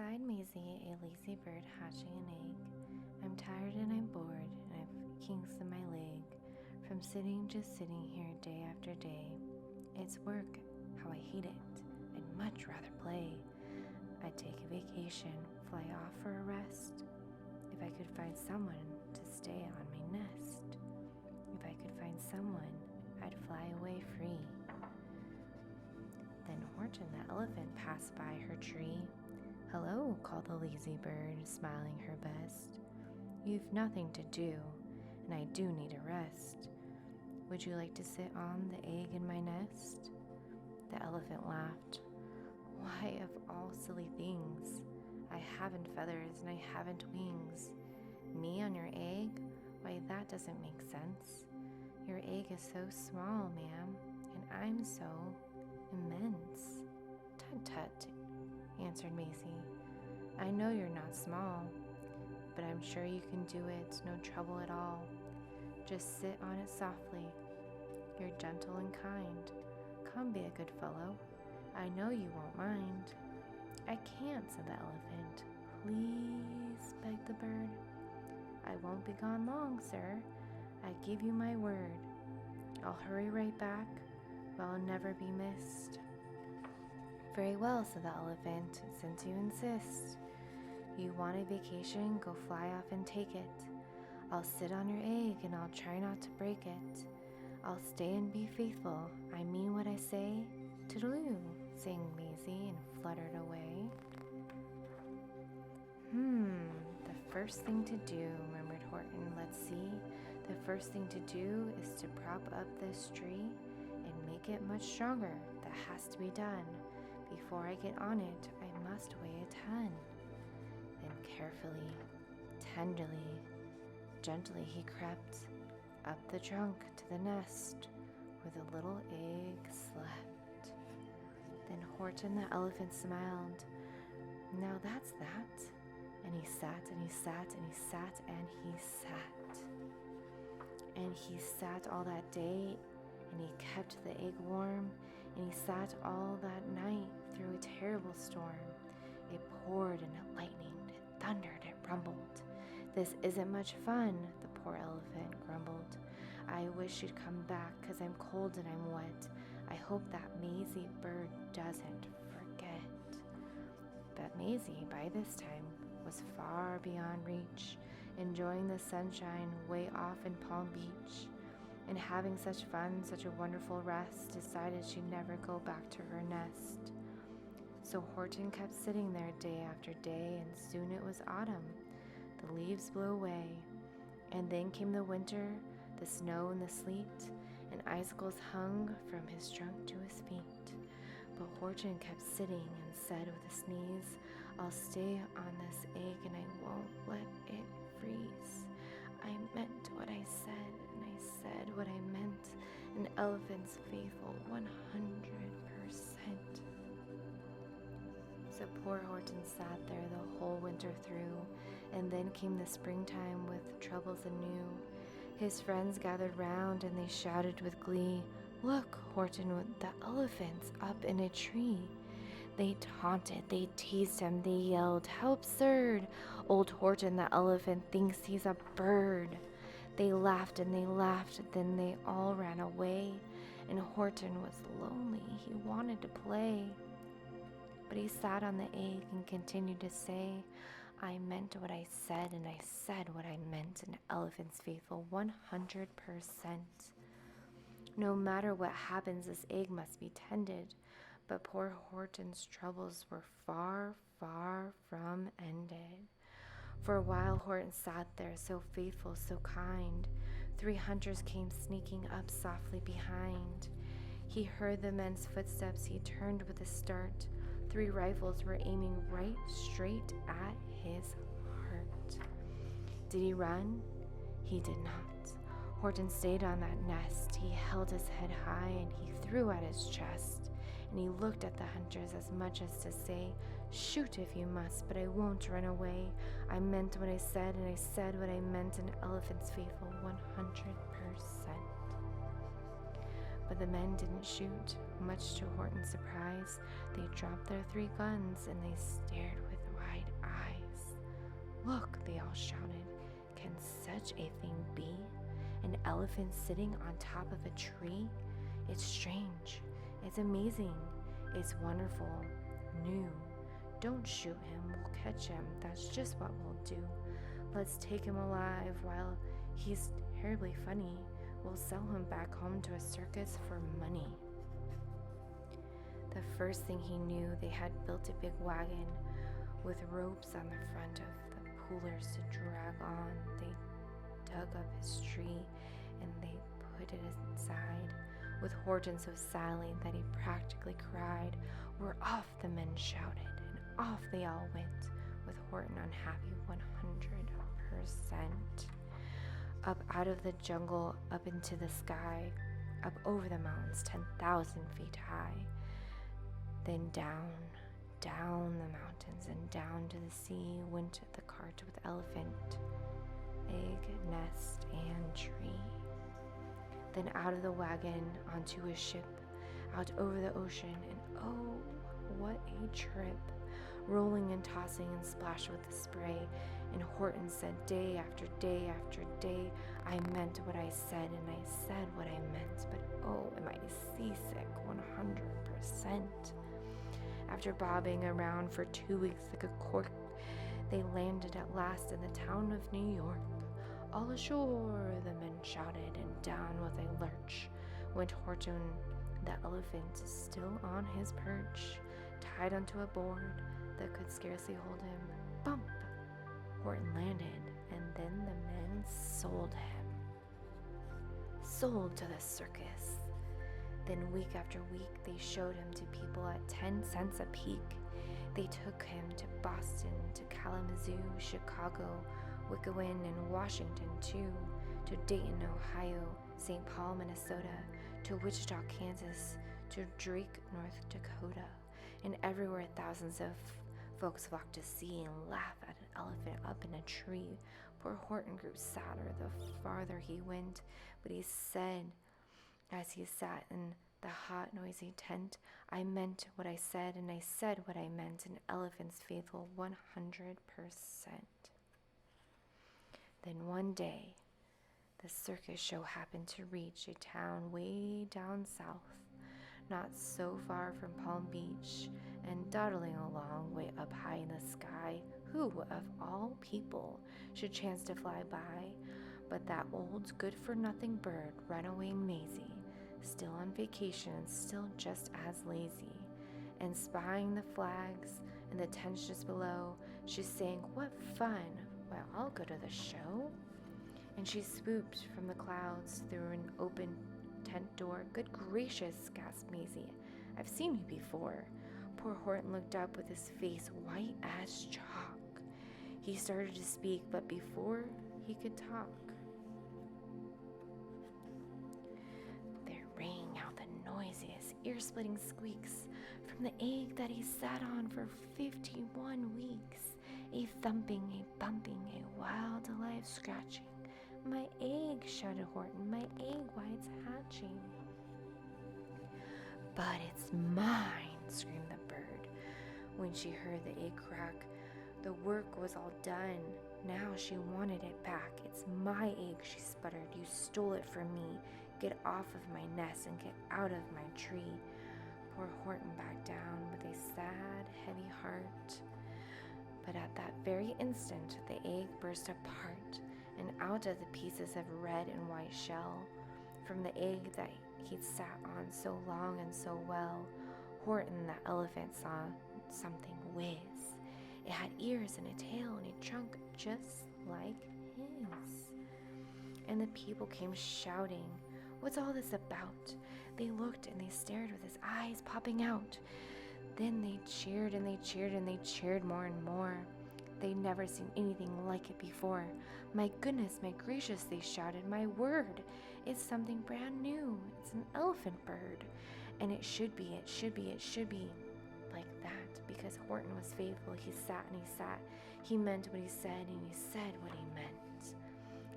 sighed Maisie, a lazy bird hatching an egg. I'm tired and I'm bored, and I've kinks in my leg from just sitting here day after day. It's work, how I hate it. I'd much rather play. I'd take a vacation, fly off for a rest. If I could find someone to stay on my nest. If I could find someone, I'd fly away free. Then Horton the elephant passed by her tree. Hello, called the lazy bird, smiling her best. You've nothing to do, and I do need a rest. Would you like to sit on the egg in my nest? The elephant laughed. Why, of all silly things, I haven't feathers and I haven't wings. Me on your egg? Why, that doesn't make sense. Your egg is so small, ma'am, and I'm so immense. Tut-tut, answered Maisie. I know you're not small, but I'm sure you can do it, no trouble at all. Just sit on it softly. You're gentle and kind. Come, be a good fellow. I know you won't mind. I can't, said the elephant. Please, begged the bird. I won't be gone long, sir. I give you my word. I'll hurry right back, where I'll never be missed. Very well, said the elephant, since you insist. You want a vacation, go fly off and take it. I'll sit on your egg and I'll try not to break it. I'll stay and be faithful, I mean what I say. Toodaloo, sang Maisie and fluttered away. The first thing to do, murmured Horton. Let's see. The first thing to do is to prop up this tree and make it much stronger. That has to be done. Before I get on it, I must weigh a ton. Then carefully, tenderly, gently he crept up the trunk to the nest where the little egg slept. Then Horton the elephant smiled. Now that's that. And he sat and he sat and he sat and he sat. And he sat all that day and he kept the egg warm and he sat all that night through a terrible storm. It poured and it lightened, it thundered, it rumbled. This isn't much fun, the poor elephant grumbled. I wish you'd come back, 'cause I'm cold and I'm wet. I hope that Maisie bird doesn't forget. But Maisie, by this time, was far beyond reach, enjoying the sunshine way off in Palm Beach, and having such fun, such a wonderful rest, decided she'd never go back to her nest. So Horton kept sitting there day after day, and soon it was autumn. The leaves blew away, and then came the winter, the snow and the sleet, and icicles hung from his trunk to his feet. But Horton kept sitting and said with a sneeze, I'll stay on this egg and I won't let it freeze. I meant what I said, and I said what I meant. An elephant's faithful 100%. So poor Horton sat there the whole winter through, and then came the springtime with troubles anew. His friends gathered round and they shouted with glee, Look, Horton, the elephant's up in a tree. They taunted, they teased him, they yelled, How absurd! Old Horton the elephant thinks he's a bird. They laughed and they laughed, then they all ran away, and Horton was lonely, he wanted to play. But he sat on the egg and continued to say, I meant what I said, and I said what I meant, an elephant's faithful 100%. No matter what happens, this egg must be tended. But poor Horton's troubles were far, far from ended. For a while Horton sat there, so faithful, so kind. 3 hunters came sneaking up softly behind. He heard the men's footsteps, he turned with a start. 3 rifles were aiming right straight at his heart. Did he run? He did not. Horton stayed on that nest. He held his head high and he threw at his chest. And he looked at the hunters as much as to say, Shoot if you must, but I won't run away. I meant what I said, and I said what I meant, an elephant's faithful 100%. But the men didn't shoot. Much to Horton's surprise, they dropped their 3 guns and they stared with wide Look, they all shouted. Can such a thing be? An elephant sitting on top of a tree? It's strange. It's amazing. It's wonderful. New. Don't shoot him. We'll catch him. That's just what we'll do. Let's take him alive while he's terribly funny. We'll sell him back home to a circus for money. The first thing he knew, they had built a big wagon with ropes on the front of the pullers to drag on. They dug up his tree and they put it inside, with Horton so sadly that he practically cried. We're off, the men shouted, and off they all went, with Horton unhappy 100%. Up out of the jungle, up into the sky, up over the mountains 10,000 feet high, then down the mountains and down to the sea went the cart with elephant, egg, nest, and tree. Then out of the wagon onto a ship, out over the ocean, and oh, what a trip! Rolling and tossing and splashed with the spray. And Horton said day after day after day, I meant what I said, and I said what I meant, but oh, am I seasick 100%. After bobbing around for 2 weeks like a cork, they landed at last in the town of New York. All ashore, the men shouted, and down with a lurch went Horton, the elephant, still on his perch, tied onto a board that could scarcely hold him. Bump! Horton landed, and then the men sold him. Sold to the circus. Then week after week, they showed him to people at 10 cents a peek. They took him to Boston, to Kalamazoo, Chicago, Wickawan, and Washington too, to Dayton, Ohio, St. Paul, Minnesota, to Wichita, Kansas, to Drake, North Dakota, and everywhere thousands of folks flocked to see and laugh at an elephant up in a tree. Poor Horton grew sadder the farther he went, but he said, as he sat in the hot, noisy tent, I meant what I said, and I said what I meant, an elephant's faithful 100%. Then one day, the circus show happened to reach a town way down south, not so far from Palm Beach, and dawdling along way up high in the sky, who, of all people, should chance to fly by but that old good-for-nothing bird, Runaway Maisie, still on vacation and still just as lazy. And spying the flags and the tents just below, she's saying, what fun! Well, I'll go to the show. And she swooped from the clouds through an open tent door. Good gracious, gasped Maisie. I've seen you before. Poor Horton looked up with his face white as chalk. He started to speak, but before he could talk, there rang out the noisiest, ear-splitting squeaks from the egg that he sat on for 51 weeks. A thumping, a bumping, a wild, alive scratching. My egg, shouted Horton, my egg, why it's hatching. But it's mine, screamed the bird. When she heard the egg crack, the work was all done. Now she wanted it back. It's my egg, she sputtered. You stole it from me. Get off of my nest and get out of my tree. Poor Horton backed down with a sad, heavy heart. But at that very instant, the egg burst apart, and out of the pieces of red and white shell, from the egg that he'd sat on so long and so well, Horton the elephant saw something whiz. It had ears and a tail and a trunk just like his. And the people came shouting, what's all this about? They looked and they stared with his eyes popping out. Then they cheered and they cheered and they cheered more and more. They'd never seen anything like it before. My goodness, my gracious, they shouted, my word, it's something brand new. It's an elephant bird. And it should be like that, because Horton was faithful. He sat and he sat. He meant what he said and he said what he meant.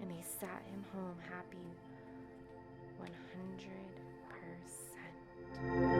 And he sat him home happy 100%.